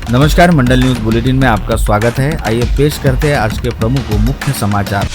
नमस्कार, मंडल news bulletin में आपका स्वागत है। आइए पेश करते हैं आज के प्रमुख व मुख्य समाचार।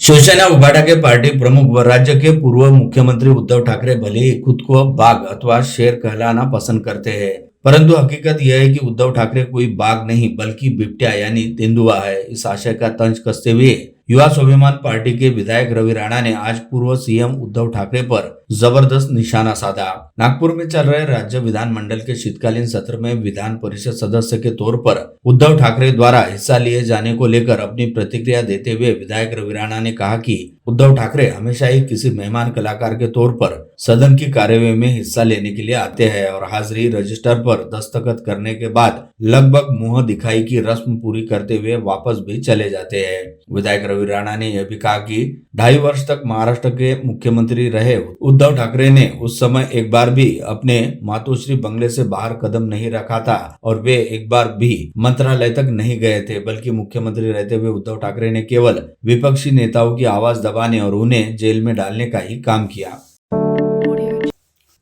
शिवसेना उभाटा के पार्टी प्रमुख व राज्य के पूर्व मुख्यमंत्री उद्धव ठाकरे भले ही खुद को बाघ अथवा शेर कहलाना पसंद करते हैं, परंतु हकीकत यह है कि उद्धव ठाकरे कोई बाघ नहीं बल्कि बिबट्या यानी तेंदुआ है। इस आशय का तंज कसते हुए युवा स्वाभिमान पार्टी के विधायक रवि राणा ने आज पूर्व सीएम उद्धव ठाकरे पर जबरदस्त निशाना साधा। नागपुर में चल रहे राज्य विधानमंडल के शीतकालीन सत्र में विधान परिषद सदस्य के तौर पर उद्धव ठाकरे द्वारा हिस्सा लिए जाने को लेकर अपनी प्रतिक्रिया देते हुए विधायक रवि राणा ने कहा कि उद्धव ठाकरे हमेशा ही किसी मेहमान कलाकार के तौर पर सदन की कार्यवाही में हिस्सा लेने के लिए आते हैं और हाजिरी रजिस्टर पर दस्तखत करने के बाद लगभग मुंह दिखाई की रस्म पूरी करते हुए वापस भी चले जाते हैं। विधायक रवि राणा ने यह भी कहा कि 2.5 वर्ष तक महाराष्ट्र के मुख्यमंत्री रहे उद्धव ठाकरे ने उस समय एक बार भी अपने मातोश्री बंगले से बाहर कदम नहीं रखा था और वे एक बार भी मंत्रालय तक नहीं गए थे, बल्कि मुख्यमंत्री रहते हुए उद्धव ठाकरे ने केवल विपक्षी नेताओं की आवाज दबाने और उन्हें जेल में डालने का ही काम किया।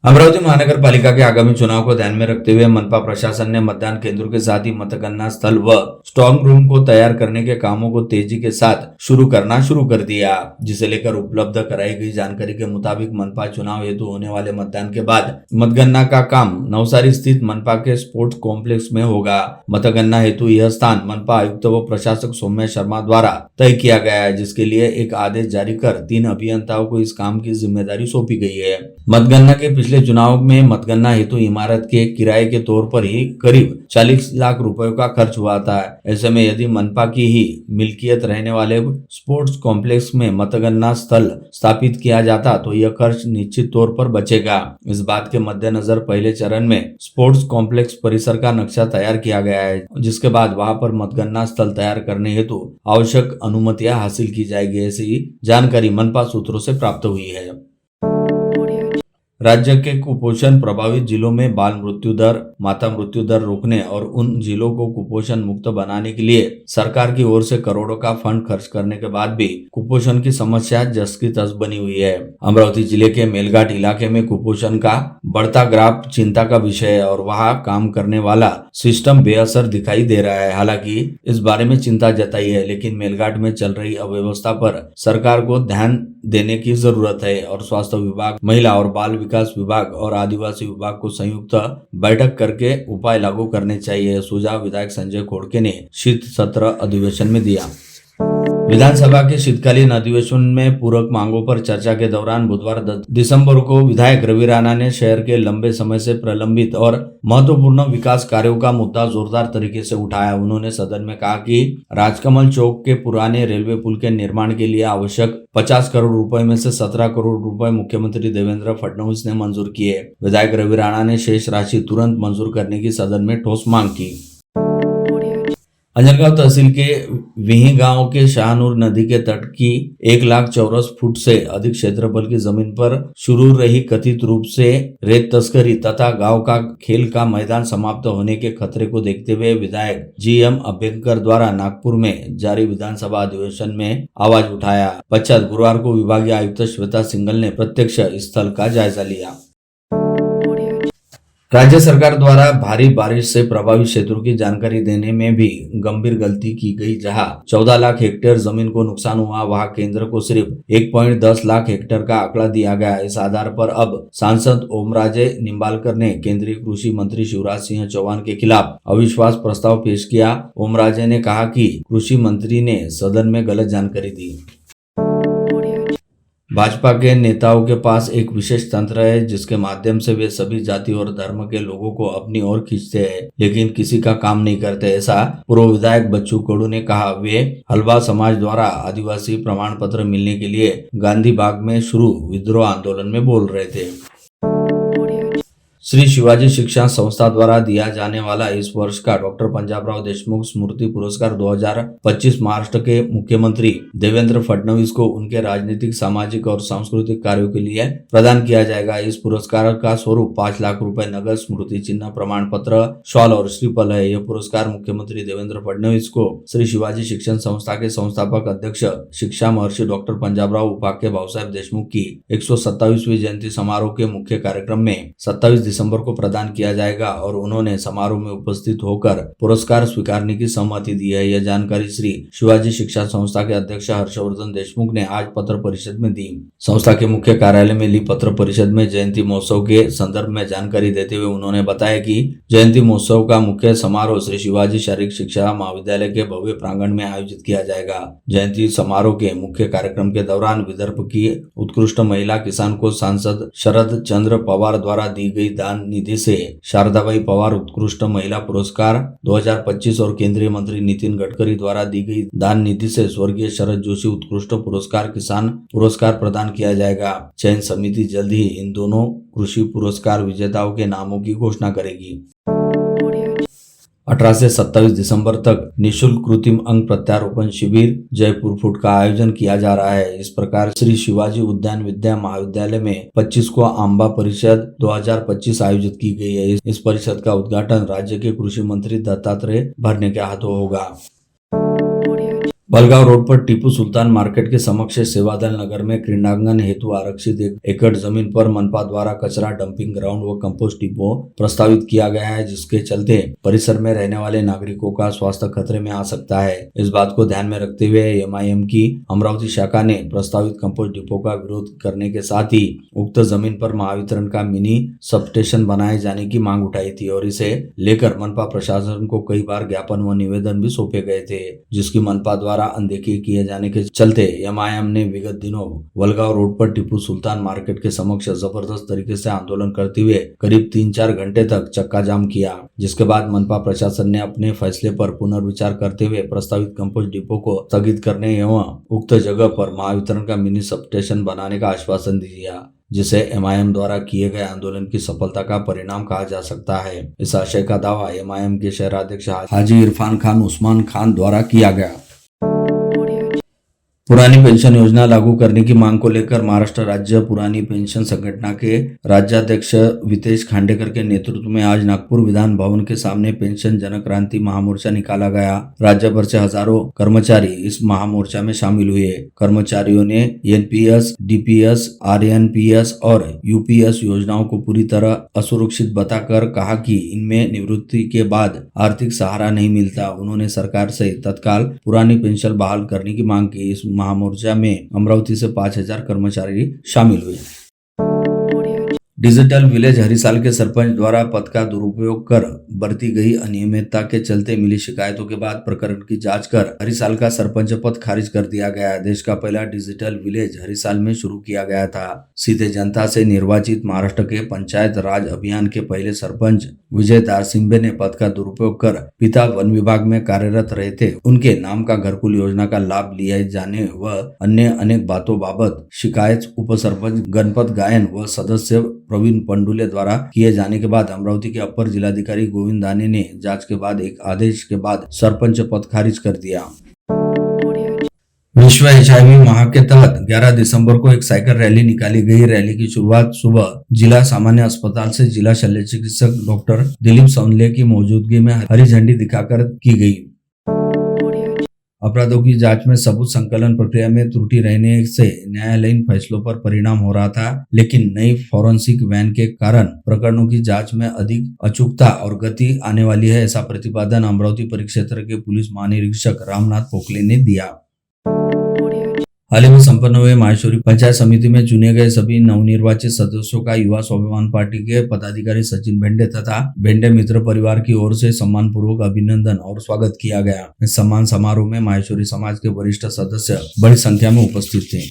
अमरावती महानगर पालिका के आगामी चुनाव को ध्यान में रखते हुए मनपा प्रशासन ने मतदान केंद्रों के साथ ही मतगणना स्थल व स्ट्रांग रूम को तैयार करने के कामों को तेजी के साथ शुरू कर दिया, जिसे लेकर उपलब्ध कराई गई जानकारी के मुताबिक मनपा चुनाव हेतु होने वाले मतदान के बाद मतगणना का काम नवसारी स्थित मनपा के स्पोर्ट्स कॉम्प्लेक्स में होगा। मतगणना हेतु यह स्थान मनपा आयुक्त व प्रशासक सौम्य शर्मा द्वारा तय किया गया है, जिसके लिए एक आदेश जारी कर 3 अभियंताओं को इस काम की जिम्मेदारी सौंपी गई है। मतगणना के पिछले चुनाव में मतगणना हेतु इमारत के किराए के तौर पर ही करीब 40 लाख रुपयों का खर्च हुआ था। ऐसे में यदि मनपा की ही मिल्कियत रहने वाले स्पोर्ट्स कॉम्प्लेक्स में मतगणना स्थल स्थापित किया जाता तो यह खर्च निश्चित तौर पर बचेगा। इस बात के मद्देनजर पहले चरण में स्पोर्ट्स कॉम्प्लेक्स परिसर का नक्शा तैयार किया गया है, जिसके बाद वहां पर मतगणना स्थल तैयार करने हेतु आवश्यक अनुमतियां हासिल की जाएगी, ऐसी जानकारी मनपा सूत्रों से प्राप्त हुई है। राज्य के कुपोषण प्रभावित जिलों में बाल मृत्यु दर, माता मृत्यु दर रोकने और उन जिलों को कुपोषण मुक्त बनाने के लिए सरकार की ओर से करोड़ों का फंड खर्च करने के बाद भी कुपोषण की समस्या जस की तस बनी हुई है। अमरावती जिले के मेलघाट इलाके में कुपोषण का बढ़ता ग्राफ चिंता का विषय है और वहां काम करने वाला सिस्टम बेअसर दिखाई दे रहा है। हालांकि इस बारे में चिंता जताई है, लेकिन मेलघाट में चल रही अव्यवस्था पर सरकार को ध्यान देने की जरूरत है और स्वास्थ्य विभाग, महिला और बाल विकास विभाग और आदिवासी विभाग को संयुक्त बैठक करके उपाय लागू करने चाहिए। सुझाव विधायक संजय खोड़के ने शीत सत्र अधिवेशन में दिया। विधानसभा के शीतकालीन अधिवेशन में पूरक मांगों पर चर्चा के दौरान बुधवार 10 दिसंबर को विधायक रवि राणा ने शहर के लंबे समय से प्रलंबित और महत्वपूर्ण विकास कार्यों का मुद्दा जोरदार तरीके से उठाया। उन्होंने सदन में कहा कि राजकमल चौक के पुराने रेलवे पुल के निर्माण के लिए आवश्यक 50 करोड़ रुपए में से 17 करोड़ रुपए मुख्यमंत्री देवेंद्र फडणवीस ने मंजूर किए। विधायक रवि राणा ने शेष राशि तुरंत मंजूर करने की सदन में ठोस मांग की। अंजनगांव तहसील के विही गांव के शाहनूर नदी के तट की 1 लाख चौरस फुट से अधिक क्षेत्रफल की जमीन पर शुरू रही कथित रूप से रेत तस्करी तथा गांव का खेल का मैदान समाप्त होने के खतरे को देखते हुए विधायक GM अभ्यंकर द्वारा नागपुर में जारी विधानसभा अधिवेशन में आवाज उठाया। पश्चात गुरुवार को विभागीय आयुक्त श्वेता सिंघल ने प्रत्यक्ष स्थल का जायजा लिया। राज्य सरकार द्वारा भारी बारिश से प्रभावित क्षेत्रों की जानकारी देने में भी गंभीर गलती की गई। जहां 14 लाख हेक्टेयर जमीन को नुकसान हुआ, वहां केंद्र को सिर्फ 1.10 लाख हेक्टेयर का आंकड़ा दिया गया। इस आधार पर अब सांसद ओमराजे निंबालकर ने केंद्रीय कृषि मंत्री शिवराज सिंह चौहान के खिलाफ अविश्वास प्रस्ताव पेश किया। ओमराजे ने कहा कि कृषि मंत्री ने सदन में गलत जानकारी दी। भाजपा के नेताओं के पास एक विशेष तंत्र है जिसके माध्यम से वे सभी जाति और धर्म के लोगों को अपनी ओर खींचते हैं, लेकिन किसी का काम नहीं करते। ऐसा पूर्व विधायक बच्चू कडू ने कहा। वे हलवा समाज द्वारा आदिवासी प्रमाण पत्र मिलने के लिए गांधी बाग में शुरू विद्रोह आंदोलन में बोल रहे थे। श्री शिवाजी शिक्षा संस्था द्वारा दिया जाने वाला इस वर्ष का डॉक्टर पंजाबराव देशमुख स्मृति पुरस्कार 2025 महाराष्ट्र के मुख्यमंत्री देवेंद्र फडणवीस को उनके राजनीतिक, सामाजिक और सांस्कृतिक कार्यों के लिए प्रदान किया जाएगा। इस पुरस्कार का स्वरूप 5 लाख रुपए नगद, स्मृति चिन्ह, प्रमाण पत्र, शॉल और श्रीफल है। यह पुरस्कार मुख्यमंत्री देवेंद्र फडणवीस को श्री शिवाजी शिक्षण संस्था के संस्थापक अध्यक्ष शिक्षा महर्षि डॉक्टर पंजाबराव उपाख्य भाऊसाहेब देशमुख की 127वीं जयंती समारोह के मुख्य कार्यक्रम में 27 दिसंबर को प्रदान किया जाएगा और उन्होंने समारोह में उपस्थित होकर पुरस्कार स्वीकारने की सहमति दी है। यह जानकारी श्री शिवाजी शिक्षा संस्था के अध्यक्ष हर्षवर्धन देशमुख ने आज पत्र परिषद में दी। संस्था के मुख्य कार्यालय में ली पत्र परिषद में जयंती महोत्सव के संदर्भ में जानकारी देते हुए उन्होंने बताया कि जयंती महोत्सव का मुख्य समारोह श्री शिवाजी शारीरिक शिक्षा महाविद्यालय के भव्य प्रांगण में आयोजित किया जाएगा। जयंती समारोह के मुख्य कार्यक्रम के दौरान विदर्भ की उत्कृष्ट महिला किसान को सांसद शरद चंद्र पवार द्वारा दी गई दान निधि से शारदाबाई पवार उत्कृष्ट महिला पुरस्कार 2025 और केंद्रीय मंत्री नितिन गडकरी द्वारा दी गई दान निधि से स्वर्गीय शरद जोशी उत्कृष्ट पुरस्कार किसान पुरस्कार प्रदान किया जाएगा। चयन समिति जल्द ही इन दोनों कृषि पुरस्कार विजेताओं के नामों की घोषणा करेगी। 18 से 27 दिसंबर तक निःशुल्क कृत्रिम अंग प्रत्यारोपण शिविर जयपुर फूट का आयोजन किया जा रहा है। इस प्रकार श्री शिवाजी उद्यान विद्या महाविद्यालय में 25 को आंबा परिषद 2025 आयोजित की गई है। इस परिषद का उद्घाटन राज्य के कृषि मंत्री दत्तात्रेय भरने के हाथों होगा। बलगांव रोड पर टीपू सुल्तान मार्केट के समक्ष सेवादल नगर में क्रीडांगन हेतु आरक्षित 1 एकड़ जमीन पर मनपा द्वारा कचरा डंपिंग ग्राउंड व कंपोस्ट डिपो प्रस्तावित किया गया है, जिसके चलते परिसर में रहने वाले नागरिकों का स्वास्थ्य खतरे में आ सकता है। इस बात को ध्यान में रखते हुए एमआईएम की अमरावती शाखा ने प्रस्तावित कंपोस्ट डिपो का विरोध करने के साथ ही उक्त जमीन पर महावितरण का मिनी सब स्टेशन बनाए जाने की मांग उठाई थी और इसे लेकर मनपा प्रशासन को कई बार ज्ञापन व निवेदन भी सौंपे गए थे, जिसकी मनपा द्वारा अनदेखी किए जाने के चलते एमआईएम ने विगत दिनों बलगांव रोड पर टीपू सुल्तान मार्केट के समक्ष जबरदस्त तरीके से आंदोलन करते हुए करीब 3-4 घंटे तक चक्का जाम किया, जिसके बाद मनपा प्रशासन ने अपने फैसले पर पुनर्विचार करते हुए प्रस्तावित कंपोस्ट डिपो को स्थगित करने एवं उक्त जगह पर महावितरण का मिनी सब स्टेशन बनाने का आश्वासन दिया, जिसे एमआईएम द्वारा किए गए आंदोलन की सफलता का परिणाम कहा जा सकता है। इस आशय का दावा एमआईएम के शहराध्यक्ष हाजी इरफान खान उस्मान खान द्वारा किया गया। पुरानी पेंशन योजना लागू करने की मांग को लेकर महाराष्ट्र राज्य पुरानी पेंशन संगठन के राज्याध्यक्ष वितेश खांडेकर के नेतृत्व में आज नागपुर विधान भवन के सामने पेंशन जन क्रांति महामोर्चा निकाला गया। राज्य भर से हजारों कर्मचारी इस महामोर्चा में शामिल हुए। कर्मचारियों ने एनपीएस, डीपीएस, आरएनपीएस और यूपीएस योजनाओं को पूरी तरह असुरक्षित बताकर कहा कि इनमें निवृत्ति के बाद आर्थिक सहारा नहीं मिलता। उन्होंने सरकार से तत्काल पुरानी पेंशन बहाल करने की मांग की। इस महामोर्चा में अमरावती से 5000 कर्मचारी शामिल हुए। डिजिटल विलेज हरिसाल के सरपंच द्वारा पद का दुरुपयोग कर बरती गई अनियमितता के चलते मिली शिकायतों के बाद प्रकरण की जांच कर हरिसाल का सरपंच पद खारिज कर दिया गया। देश का पहला डिजिटल विलेज हरिसाल में शुरू किया गया था। सीधे जनता से निर्वाचित महाराष्ट्र के पंचायत राज अभियान के पहले सरपंच विजय दारसिंबे ने पद का दुरुपयोग कर पिता वन विभाग में कार्यरत रहे थे, उनके नाम का घरकुल योजना का लाभ लिया जाने व अन्य अनेक बातों बाबत शिकायत उप सरपंच गणपत गायन व सदस्य प्रवीण पंडुले द्वारा किए जाने के बाद अमरावती के अपर जिलाधिकारी गोविंद दाने ने जांच के बाद एक आदेश के बाद सरपंच पद खारिज कर दिया। विश्व HIV माह के तहत 11 दिसंबर को एक साइकिल रैली निकाली गई। रैली की शुरुआत सुबह जिला सामान्य अस्पताल से जिला शल्य चिकित्सक डॉक्टर दिलीप सौनले की मौजूदगी में हरी झंडी दिखाकर की गई। अपराधों की जांच में सबूत संकलन प्रक्रिया में त्रुटि रहने से न्यायालयीन फैसलों पर परिणाम हो रहा था, लेकिन नई फॉरेंसिक वैन के कारण प्रकरणों की जांच में अधिक अचूकता और गति आने वाली है, ऐसा प्रतिपादन अमरावती परिक्षेत्र के पुलिस महानिरीक्षक रामनाथ पोखले ने दिया। हाल ही में संपन्न हुए माहेश्वरी पंचायत समिति में चुने गए सभी नवनिर्वाचित सदस्यों का युवा स्वाभिमान पार्टी के पदाधिकारी सचिन भेंडे तथा भेंडे मित्र परिवार की ओर से सम्मान पूर्वक अभिनंदन और स्वागत किया गया। इस सम्मान समारोह में माहेश्वरी समाज के वरिष्ठ सदस्य बड़ी संख्या में उपस्थित थे।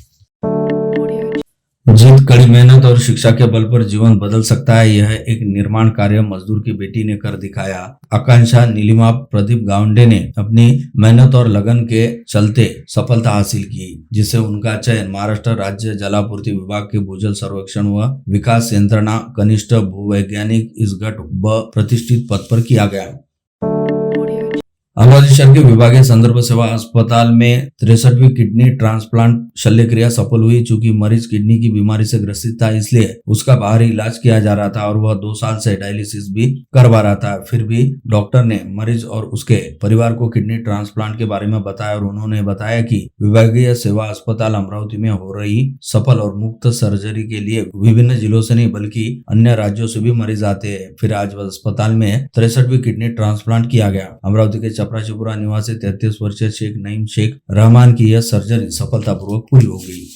जीत, कड़ी मेहनत और शिक्षा के बल पर जीवन बदल सकता है, यह एक निर्माण कार्य मजदूर की बेटी ने कर दिखाया। आकांक्षा नीलिमा प्रदीप गावंडे ने अपनी मेहनत और लगन के चलते सफलता हासिल की, जिससे उनका चयन महाराष्ट्र राज्य जलापूर्ति विभाग के भूजल सर्वेक्षण व विकास यंत्रणा कनिष्ठ भूवैज्ञानिक इस घट ब प्रतिष्ठित पद पर किया गया। अमरावती शहर के विभागीय संदर्भ सेवा अस्पताल में 63वीं किडनी ट्रांसप्लांट शल्य क्रिया सफल हुई। चूंकि मरीज किडनी की बीमारी से ग्रसित था, इसलिए उसका बाहरी इलाज किया जा रहा था और वह 2 साल से डायलिसिस भी करवा रहा था। फिर भी डॉक्टर ने मरीज और उसके परिवार को किडनी ट्रांसप्लांट के बारे में बताया और उन्होंने बताया कि विभागीय सेवा अस्पताल अमरावती में हो रही सफल और मुक्त सर्जरी के लिए विभिन्न जिलों से नहीं बल्कि अन्य राज्यों से भी मरीज आते हैं। फिर आज अस्पताल में 63वीं किडनी ट्रांसप्लांट किया गया। अमरावती के चपराशिपुरा निवासी 33 वर्षीय शेख नईम शेख रहमान की यह सर्जरी सफलतापूर्वक पूरी हो गई।